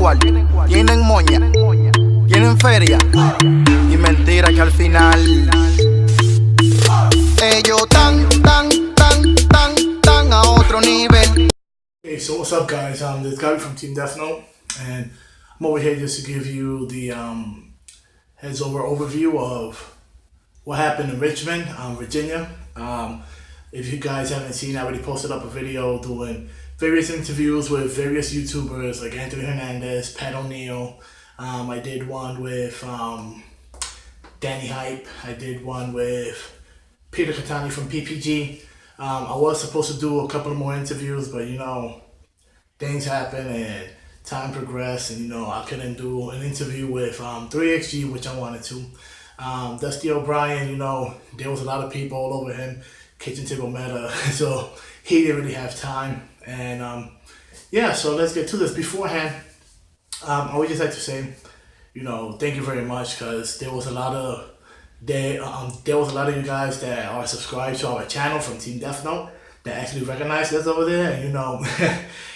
cual, tienen moña, tienen feria y mentira que al final ellos tan a otro nivel. Hey, so what's up, guys? This is Gary from Team DeathNote, and I'm over here just to give you the heads-over overview of what happened in Richmond, Virginia. If you guys haven't seen, I already posted up a video doing various interviews with various YouTubers like Anthony Hernandez, Pat O'Neill. I did one with Danny Hype. I did one with Peter Catani from PPG. I was supposed to do a couple of more interviews, but you know, things happen and time progressed, and you know, I couldn't do an interview with 3XG, which I wanted to. Dusty O'Brien, you know, there was a lot of people all over him, kitchen table meta, so he didn't really have time. And yeah, so let's get to this. Beforehand, I would just like to say, you know, thank you very much, because there was a lot of you guys that are subscribed to our channel from Team DeathNote that actually recognized us over there, and you know,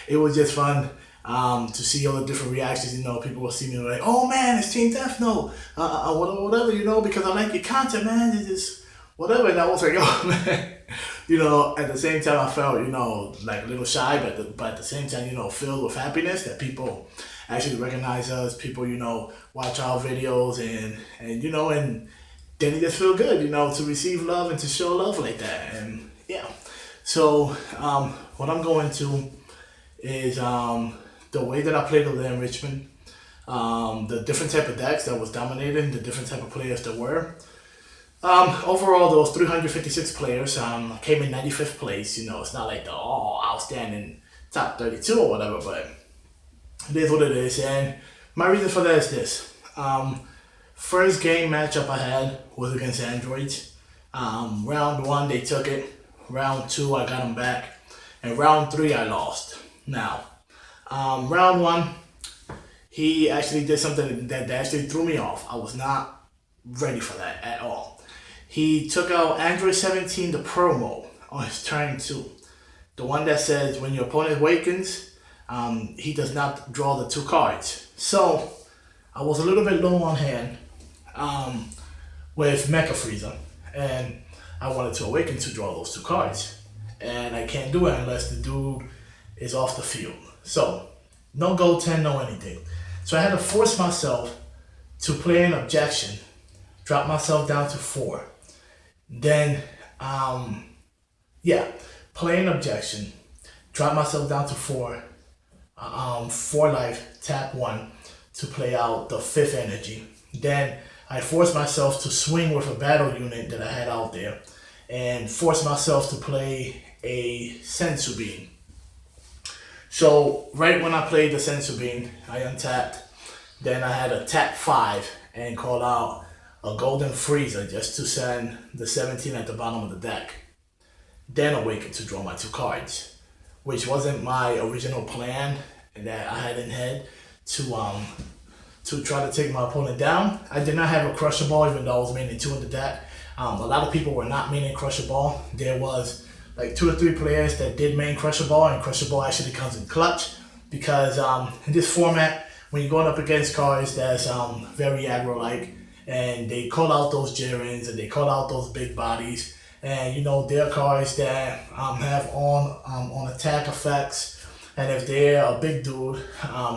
it was just fun to see all the different reactions. You know, people will see me like, "Oh man, it's Team DeathNote, whatever, you know, because I like your content, man. It's just whatever." And I was like, "Oh man," you know. At the same time, I felt, you know, like a little shy, but at the same time, you know, filled with happiness that people actually recognize us. People, you know, watch our videos, and you know, and then it just feel good, you know, to receive love and to show love like that. And yeah, so what I'm going to is the way that I played over there in Richmond, the different type of decks that was dominating, the different type of players that were. Overall, there was 356 players. Came in 95th place. You know, it's not like the outstanding top 32 or whatever, but it is what it is. And my reason for that is this. First game matchup I had was against Androids. Round 1, they took it. Round 2, I got them back. And round 3, I lost. Now, round 1, he actually did something that actually threw me off. I was not ready for that at all. He took out Android 17, the promo, on his turn 2. The one that says when your opponent awakens, he does not draw the 2 cards. So, I was a little bit low on hand with Mecha Frieza, and I wanted to awaken to draw those 2 cards, and I can't do it unless the dude is off the field. So no goaltend, no anything. So I had to force myself to play an objection, drop myself down to 4. Then play an objection, drop myself down to 4. 4 life, tap 1 to play out the 5th energy. Then I forced myself to swing with a battle unit that I had out there, and forced myself to play a Sensu Bean. So right when I played the Sensu Bean, I untapped. Then I had a tap 5 and call out a Golden Frieza just to send the 17 at the bottom of the deck. Then awaken to draw my 2 cards, which wasn't my original plan that I had in head to try to take my opponent down. I did not have a Crusher Ball, even though I was maining 2 in the deck. A lot of people were not maining Crusher Ball. There was like 2 or 3 players that did main Crusher Ball, and Crusher Ball actually comes in clutch because in this format, when you're going up against cards that's very aggro-like, and they call out those Jirens and they call out those big bodies, and you know, they're cards that have on attack effects, and if they're a big dude,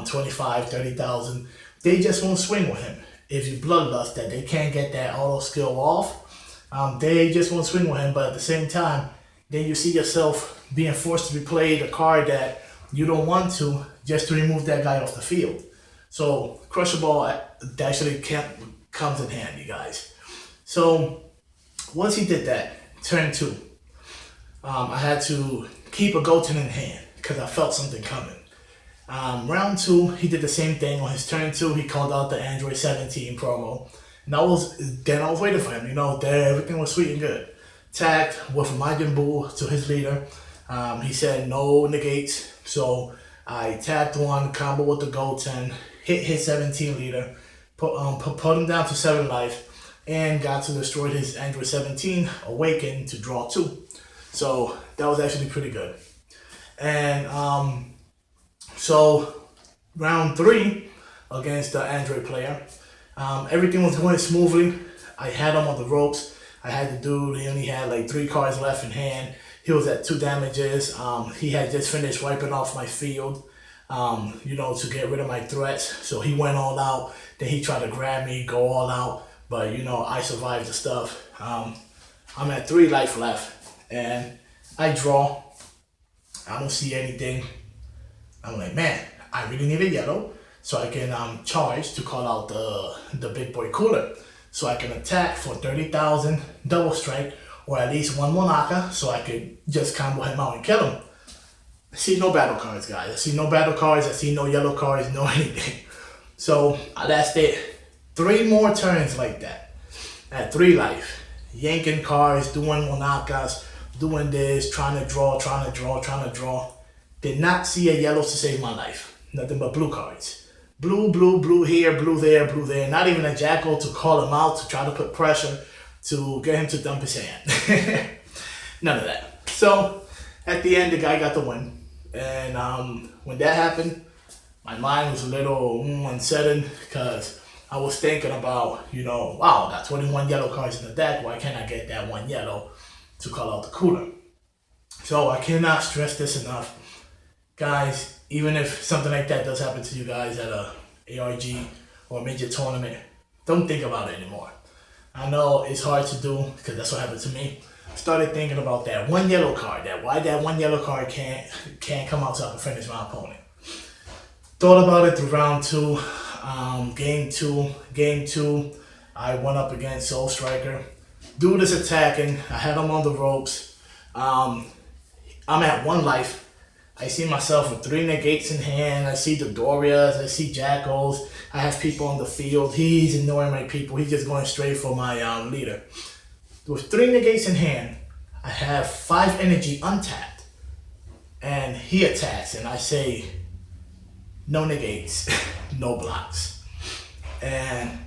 25, 30,000, they just won't swing with him. If you Bloodlust that they can't get that auto skill off, they just won't swing with him. But at the same time, then you see yourself being forced to replay the card that you don't want to, just to remove that guy off the field. So Crusher Ball actually comes in handy, guys. So once he did that, turn 2, I had to keep a Goten in hand because I felt something coming. Round 2, he did the same thing. On his turn 2, he called out the Android 17 promo. And I was waiting for him. You know, everything was sweet and good. Tagged with a Majin Buu to his leader. He said no negates. So I tapped 1, combo with the Goten, hit his 17 leader, put him down to 7 life, and got to destroy his Android 17, awaken to draw 2. So that was actually pretty good. And so round 3 against the Android player, everything was going smoothly. I had him on the ropes. I had the dude, he only had like 3 cards left in hand. He was at 2 damages. He had just finished wiping off my field, to get rid of my threats. So he went all out. Then he tried to grab me, go all out. But, I survived the stuff. I'm at 3 life left. And I draw. I don't see anything. I'm like, man, I really need a yellow so I can charge to call out the big boy cooler. So I can attack for 30,000 double strike, or at least 1 Monaka, so I could just combo him out and kill him. I see no battle cards, guys. I see no battle cards. I see no yellow cards, no anything. So I lasted 3 more turns like that. At 3 life. Yanking cards, doing Monakas, doing this, trying to draw. Did not see a yellow to save my life. Nothing but blue cards. Blue here, blue there. Not even a Jackal to call him out, to try to put pressure, to get him to dump his hand. None of that. So, at the end, the guy got the win. And when that happened, my mind was a little unsettled, because I was thinking about, wow, I got 21 yellow cards in the deck. Why can't I get that 1 yellow to call out the cooler? So, I cannot stress this enough. Guys, even if something like that does happen to you guys at a ARG or a major tournament, don't think about it anymore. I know it's hard to do, because that's what happened to me. I started thinking about that 1 yellow card, why that 1 yellow card can't come out so I can finish my opponent. Thought about it through round 2, game 2, I went up against Soul Striker. Dude is attacking, I had him on the ropes. I'm at 1 life. I see myself with 3 negates in hand. I see the Dorias. I see Jackals. I have people on the field. He's ignoring my people. He's just going straight for my leader. With 3 negates in hand, I have 5 energy untapped. And he attacks, and I say, no negates, no blocks. And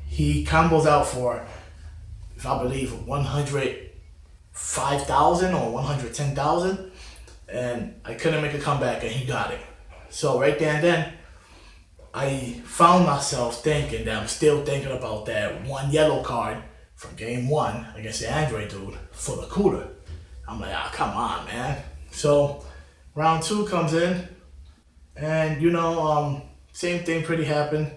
he combos out for, if I believe, 105,000 or 110,000. And I couldn't make a comeback, and he got it. So right there and then, I found myself thinking that I'm still thinking about that 1 yellow card from game 1 against the Android dude for the cooler. I'm like, come on, man. So round 2 comes in, and same thing pretty happened.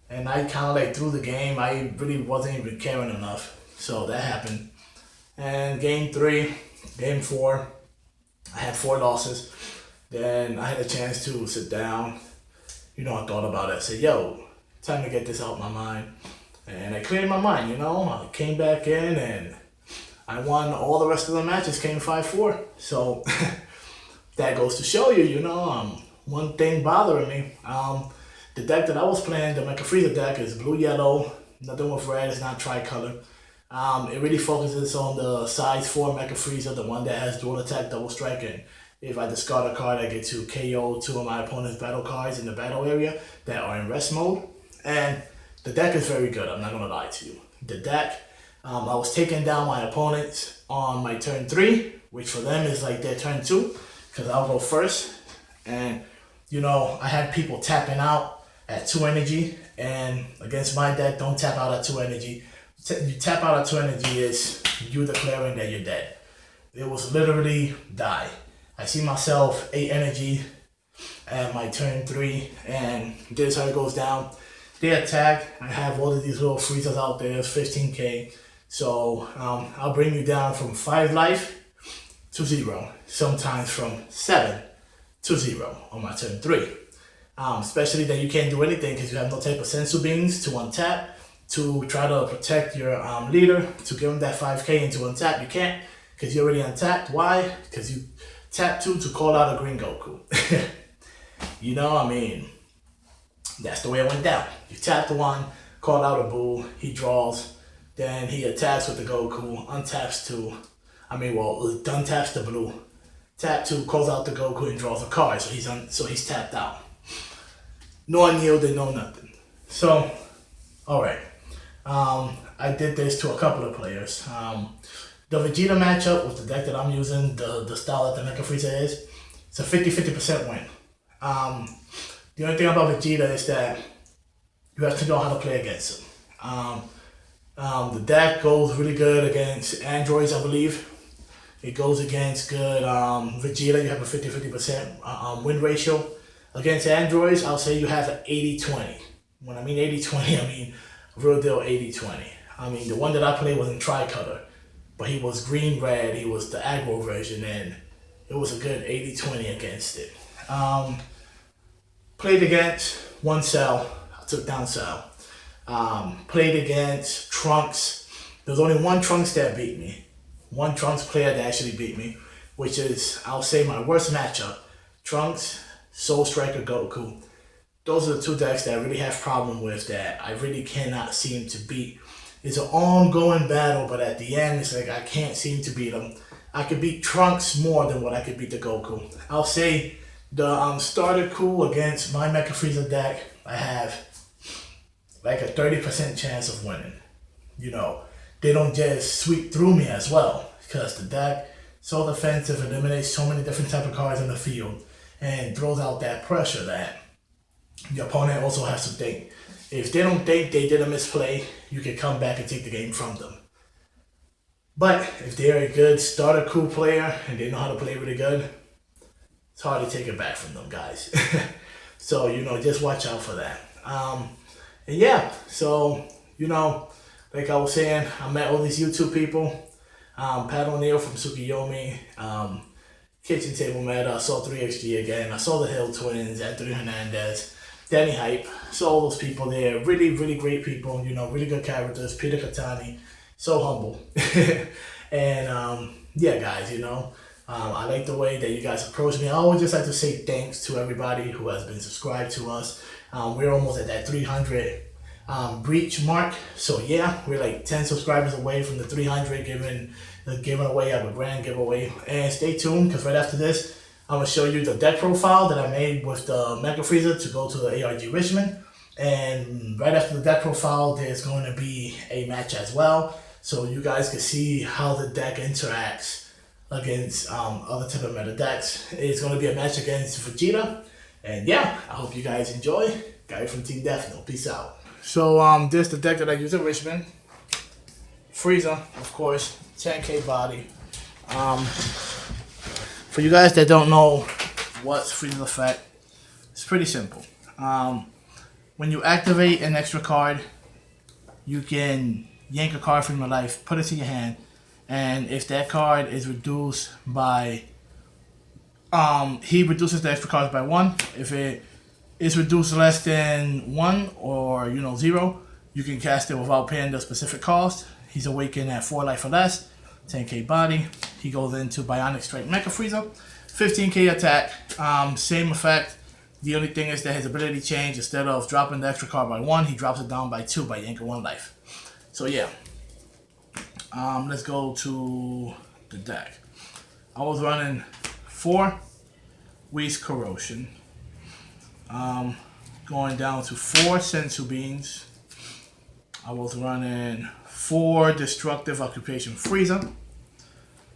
And I kind of threw the game. I really wasn't even caring enough. So that happened. And game 3, game 4. I had 4 losses. Then I had a chance to sit down. I thought about it. I said, yo, time to get this out of my mind. And I cleared my mind, I came back in and I won all the rest of the matches, came 5-4. So that goes to show you, one thing bothering me. The deck that I was playing, the Mecha Freezer deck, is blue-yellow, nothing with red, it's not tricolor. It really focuses on the size 4 Mecha Freezer, the one that has dual attack, double strike, and if I discard a card, I get to KO 2 of my opponent's battle cards in the battle area that are in rest mode. And the deck is very good, I'm not going to lie to you. The deck, I was taking down my opponents on my turn 3, which for them is like their turn 2, because I'll go first. And, I had people tapping out at 2 energy, and against my deck, don't tap out at 2 energy. You tap out at 2 energy is you declaring that you're dead. It was literally die. I see myself 8 energy at my turn 3, and this is how it goes down. They attack. I have all of these little freezers out there. It's 15k. So I'll bring you down from 5 life to 0. Sometimes from 7 to 0 on my turn 3. Especially that you can't do anything because you have no type of sensu beans to untap to try to protect your leader, to give him that 5k and to untap. You can't because you're already untapped. Why? Because you tap 2 to call out a green Goku. That's the way it went down. You tap the 1, call out a Boo, he draws, then he attacks with the Goku, untaps 2. Untaps the blue. Tap 2, calls out the Goku and draws a card, so he's tapped out. No unyielded, no nothing. So, alright. I did this to a couple of players. The Vegeta matchup with the deck that I'm using, the style that the Mecha Freezer is, it's a 50-50% win. The only thing about Vegeta is that you have to know how to play against him. The deck goes really good against androids, I believe. It goes against good Vegeta. You have a 50-50% win ratio. Against androids, I'll say you have an 80-20. When I mean 80-20, I mean real deal 80-20. I mean, the one that I played was in Tricolor, but he was green-red. He was the aggro version, and it was a good 80-20 against it. Played against one Cell. I took down Cell. Played against Trunks. There's only one Trunks that beat me. One Trunks player that actually beat me, which is, I'll say, my worst matchup. Trunks, Soul Striker, Goku. Those are the two decks that I really have problem with, that I really cannot seem to beat. It's an ongoing battle, but at the end, it's like I can't seem to beat them. I could beat Trunks more than what I could beat the Goku. I'll say the starter coup against my Mecha Frieza deck, I have like a 30% chance of winning. You know, they don't just sweep through me as well, because the deck so defensive, eliminates so many different type of cards in the field, and throws out that pressure that the opponent also has to think. If they don't think they did a misplay, you can come back and take the game from them. But if they're a good starter coup player and they know how to play really good, it's hard to take it back from them, guys. So, you know, just watch out for that. And yeah, so, you know, like I was saying, I met all these YouTube people. Pat O'Neill from Tsukiyomi, Kitchen Table Meta, I saw 3XG again, I saw the Hill Twins, Anthony Hernandez, Danny Hype, saw all those people there. Really, really great people, you know, really good characters. Peter Katani, so humble. And yeah, guys, you know, I like the way that you guys approach me. I always just like to say thanks to everybody who has been subscribed to us. We're almost at that 300 breach mark. So yeah, we're like 10 subscribers away from the 300, giving away a grand giveaway. And stay tuned, because right after this, I'm going to show you the deck profile that I made with the Mega Frieza to go to the ARG Richmond. And right after the deck profile, there's going to be a match as well, so you guys can see how the deck interacts against other type of meta decks. It's going to be a match against Vegeta. And yeah, I hope you guys enjoy. Guy from Team DeathNote. Peace out. So this is the deck that I use at Richmond. Frieza, of course, 10k body. For you guys that don't know what's Frieza's effect, it's pretty simple. When you activate an extra card, you can yank a card from your life, put it to your hand, and if that card is reduced by, he reduces the extra cards by 1. If it is reduced less than 1 or, you know, 0, you can cast it without paying the specific cost. He's awakened at 4 life or less, 10k body. He goes into Bionic Strike Mecha Frieza, 15k attack, same effect. The only thing is that his ability change, instead of dropping the extra card by 1, he drops it down by 2 by yanking 1 life. So yeah, let's go to the deck. I was running 4 Whis Corrosion, going down to 4 Sensu Beans. I was running 4 Destructive Occupation Frieza,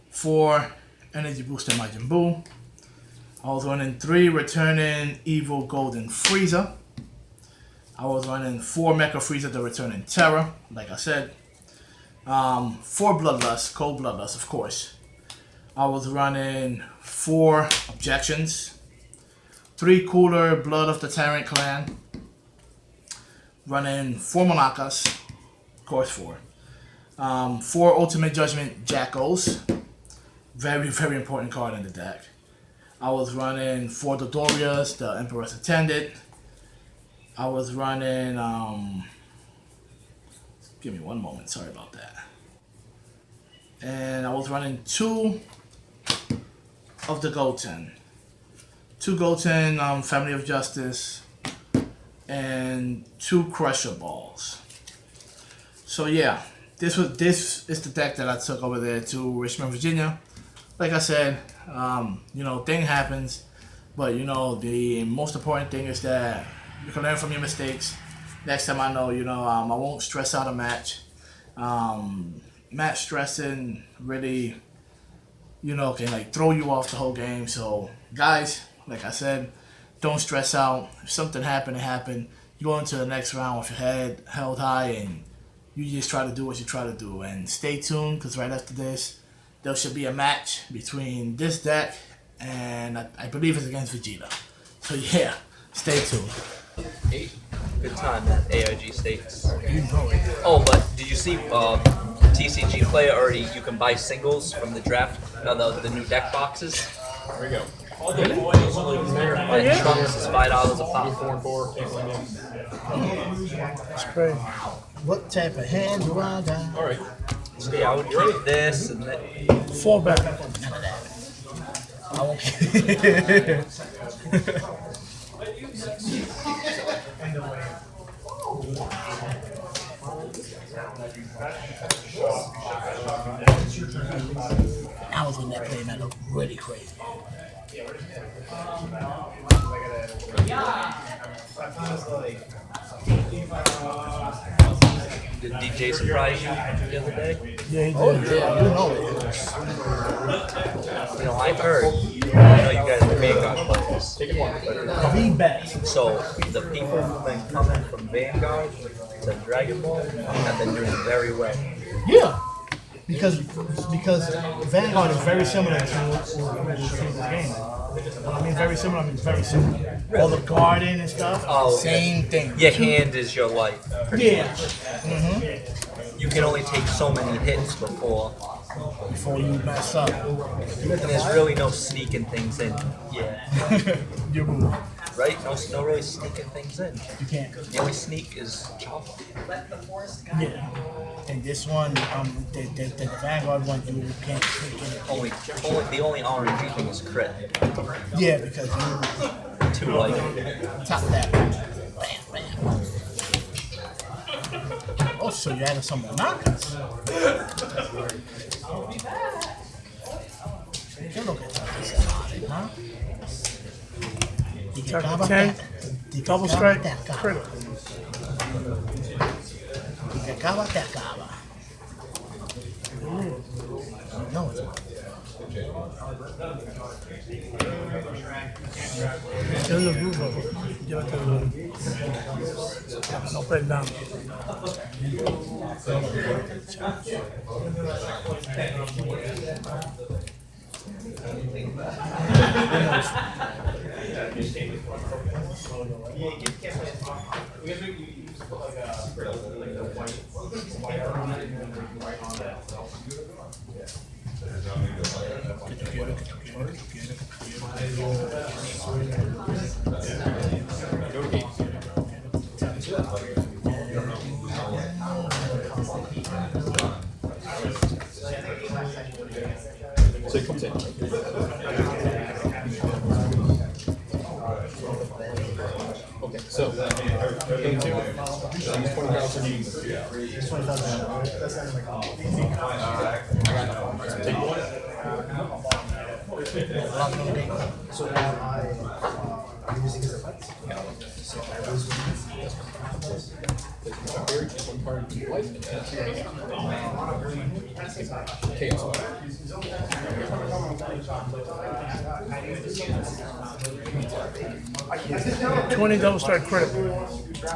4 Energy Booster Majin Buu. I was running 3 Returning Evil Golden Frieza. I was running 4 Mecha Frieza, the Returning Terror, like I said. 4 Bloodlust, Cold Bloodlust, of course. I was running 4 Objections. 3 Cooler Blood of the Tyrant Clan. Running 4 Monakas, of course 4. 4 Ultimate Judgment Jackals. Very, very important card in the deck. I was running 4 Dodorias, the Emperor's Attendant. I was running, give me one moment, sorry about that. And I was running 2 of the Goten. 2 Goten, Family of Justice, and 2 Crusher Balls. So yeah, this is the deck that I took over there to Richmond, Virginia. Like I said, you know, thing happens, but you know, the most important thing is that you can learn from your mistakes. Next time I know, you know, I won't stress out a match. Match stressing really, you know, can like throw you off the whole game. So guys, like I said, don't stress out. If something happened, it happened. You go into the next round with your head held high, and you just try to do what you try to do. And stay tuned, because right after this, there should be a match between this deck and I believe it's against Vegeta. So yeah, stay tuned. Hey, good time at ARG States. You know it. Oh, but did you see TCG Player already? You can buy singles from the draft, the new deck boxes. There we go. Really? yeah? Trunks is $5 a pop. 4 and 4. That's crazy. What type of hand do I got? All right. So yeah, I would keep this and that. 4 back. None of that. I won't That was when that play that looked really crazy. Did DJ surprise you the other day? Yeah, he did. Oh, yeah, you know it. You know, I heard. I know you guys are Vanguard players. Be back. So the people who've been coming from Vanguard to Dragon Ball have been doing very well. Yeah. Because Vanguard is very similar to this game. I mean, very similar. I mean, very similar. All the garden and stuff. Oh, same thing. Your hand is your life. Yeah. You can only take so many hits before Before you mess up. there's really no sneaking things in. Yeah. You move. Right? No really sneaking things in. You can't. The only sneak is chop. Yeah. And this one, the Vanguard one, you can't sneak in it. The only RNG thing is crit. Yeah, because you Too like top that. Bam, bam. Oh, so you added some knockouts. You look at that, huh? You get Chapter 10, double strike, critical. Kaba. No, it's not. Give it a groove over. Give it to the don't put it down. So it comes in. Okay, so game 2. 20,000. Take 1. So now I'm using his effects. So I lose One card to life and add 2 chaos. 20 double strike critical.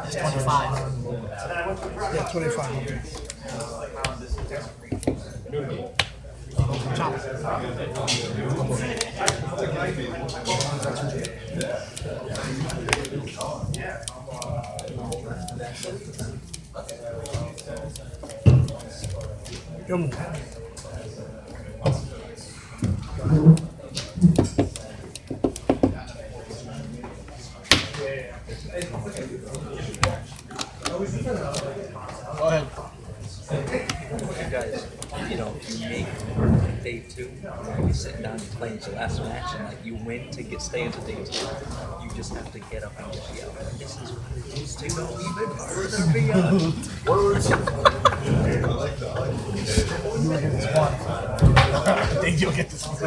It's 25. Yeah, 25. Chop. Your move. Go ahead. you guys, you make day 2, you sit down and play your last match, and like you win to stay into day 2. You just have to get up and just yell, "This is what it is to go even further beyond." Words. You will get this one. I think you'll get this one.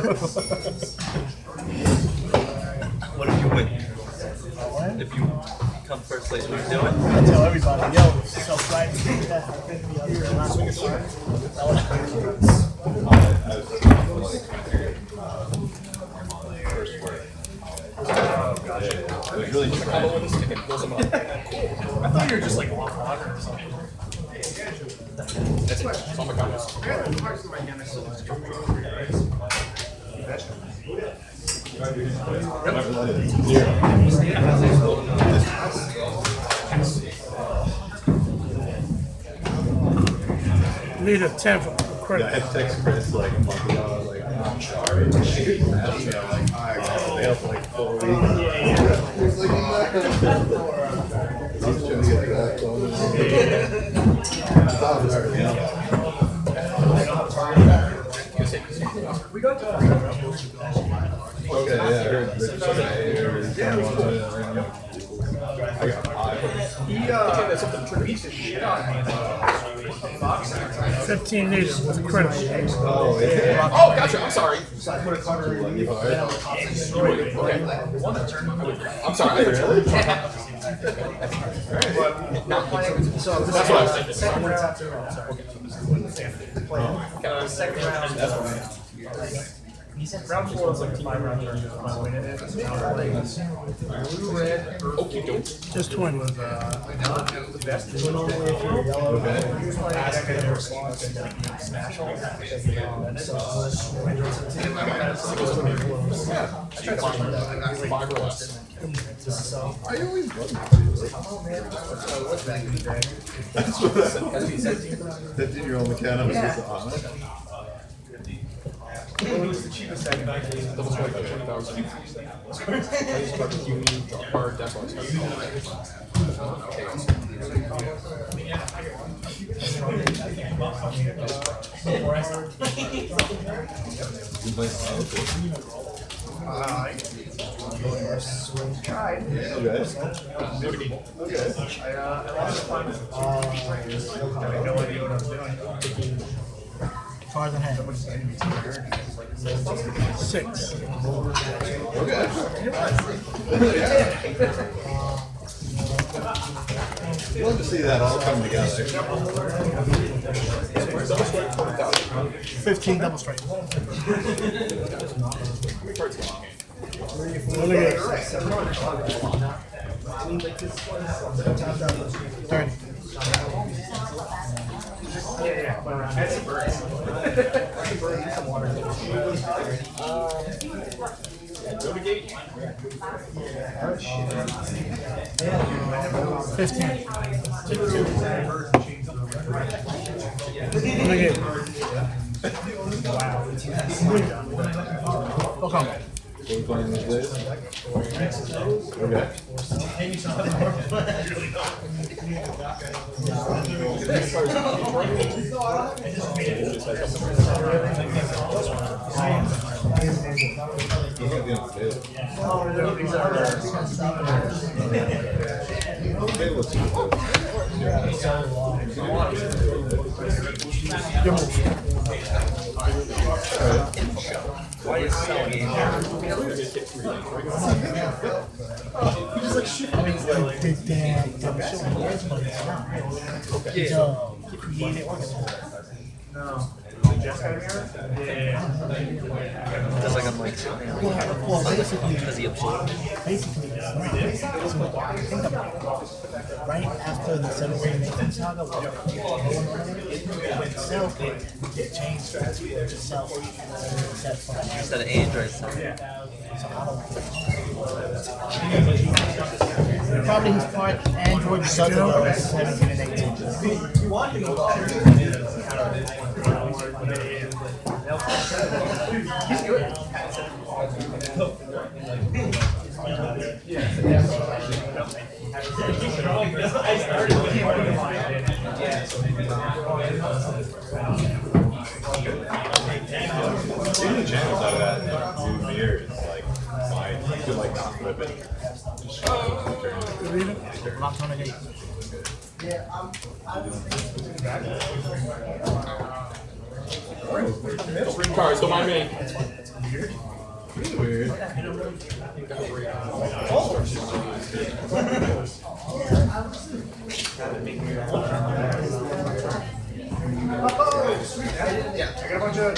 What if you win? If you come first place, what are you doing? I tell everybody, yo, so glad to see that. It was really How about when this ticket goes up? I thought you were just like off water or something. That's it. That's all my comments. whatever that is. Zero. Need a 10 for Yeah, I credit. had text Chris like a month ago. I was like, I'm sorry. I'm like, I got to stay up for like 4 weeks. I was trying to get back on. Stop there, you know. Okay, yeah, I heard Richmond is coming on right now. I got 5. Piece of shit on me. 15 liters with credit. Oh, yeah. Oh, gotcha. I'm sorry. Alright. I'm sorry. That's what I was thinking. Second round after round. Sorry. Round 4 was like 5 round turns. My win in it. Blue, red, Okay, doke. Just 20. the best. Went all the way through yellow. Use my deck and their slots and like smash all. Five or less. I always wonder. That's what that did your own mechanic was just on it. It's the cheapest deck. Double strike, 20,000. I just got the unique hard, that's why You play Tried. Okay. I lost fun. I had no idea what I was doing. Cards in hand. 6. You love to see that all come together. 15 double strike. Look at it. 30. Yeah, but I had some birds. Some water. Go to gate. 15. Look at it. Okay. What are we playing these days? Okay. Why is selling it? No. Just got here? Just like I'm like, Well, basically, because he absorbed. basically, think about it. Right after the 7th Nathan saga, itself, it changed to itself. Instead of Android. Probably he's part Android because of the 17 and 18. He's good. Any channels out of that new mirror is like fine. You could like not flip it. Just turn it. Locked on a gate. Bring cards, don't mind me. Really weird. Yeah, I got a bunch of.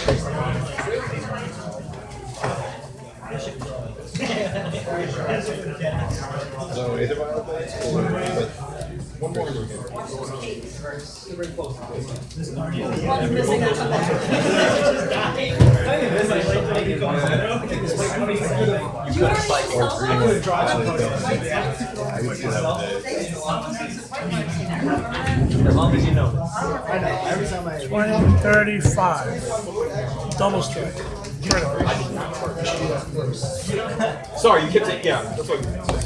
So either violence or one more. You could fight Or green one. I would see that one day. as long as you know. I know. Every time I 20, 35. Double strike. Critical. Sorry, you kept it. Yeah, that's what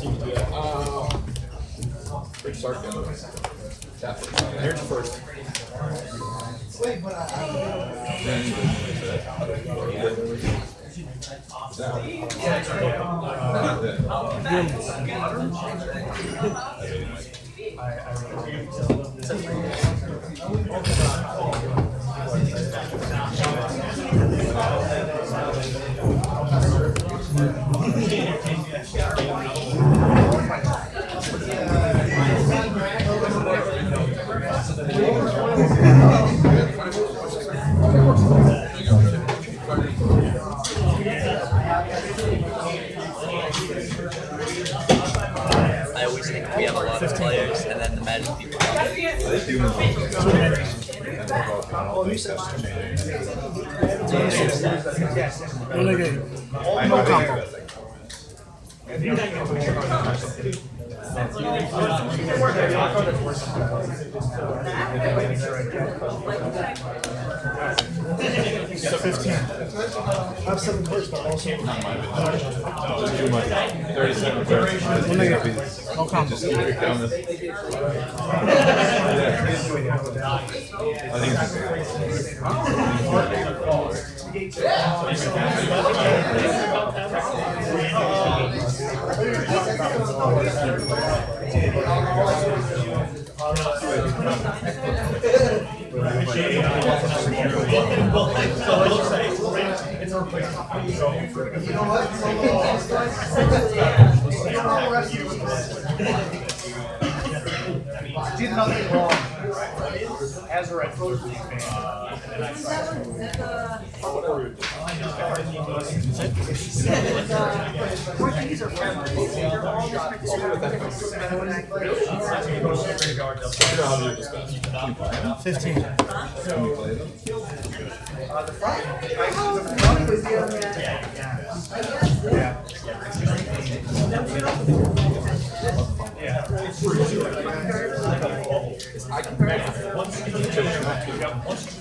you do. Rich Sark. Here's first. I always think we have a lot of players, and then the Magic people. Renegade. No combo. 15. I have 7 cards, but also. Too much. 37 cards. No combo. Just keep it coming. I think Did nothing wrong. As a Red Rose fan, and then I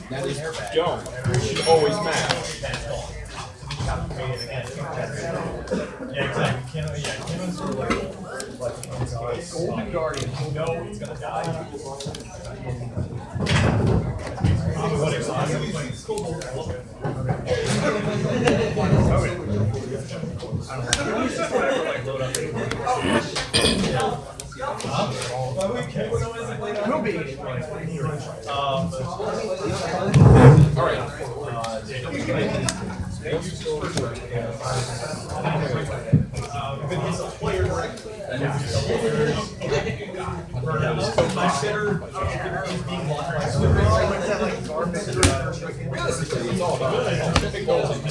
That is Joan. She's always mad. Golden Guardian, you know it's gonna die. Will be. All right. Realistically, it's all about specific goals and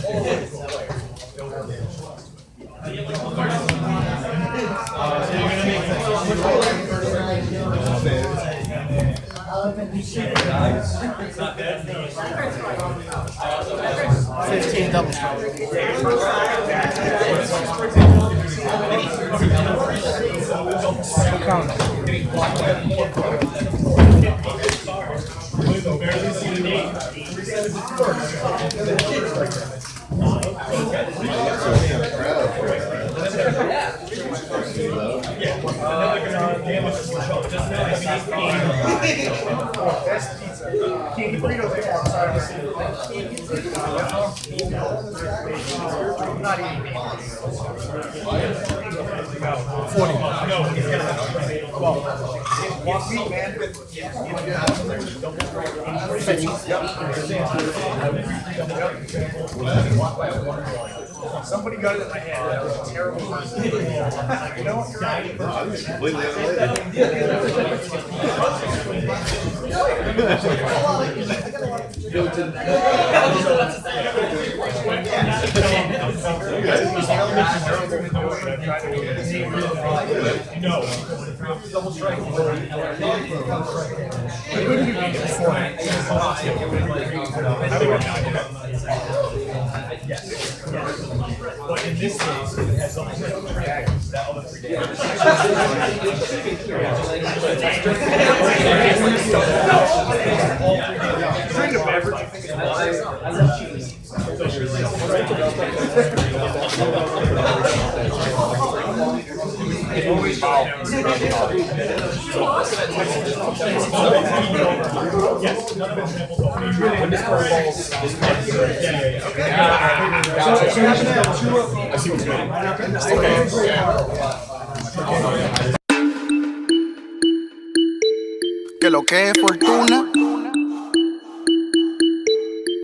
$15 double strike. No combo. Somebody got it in my hand. That was a terrible person. You know what? You're right. completely unrelated. 15. But in this case, it has only three actions. That other three I see what you mean. Que lo que es fortuna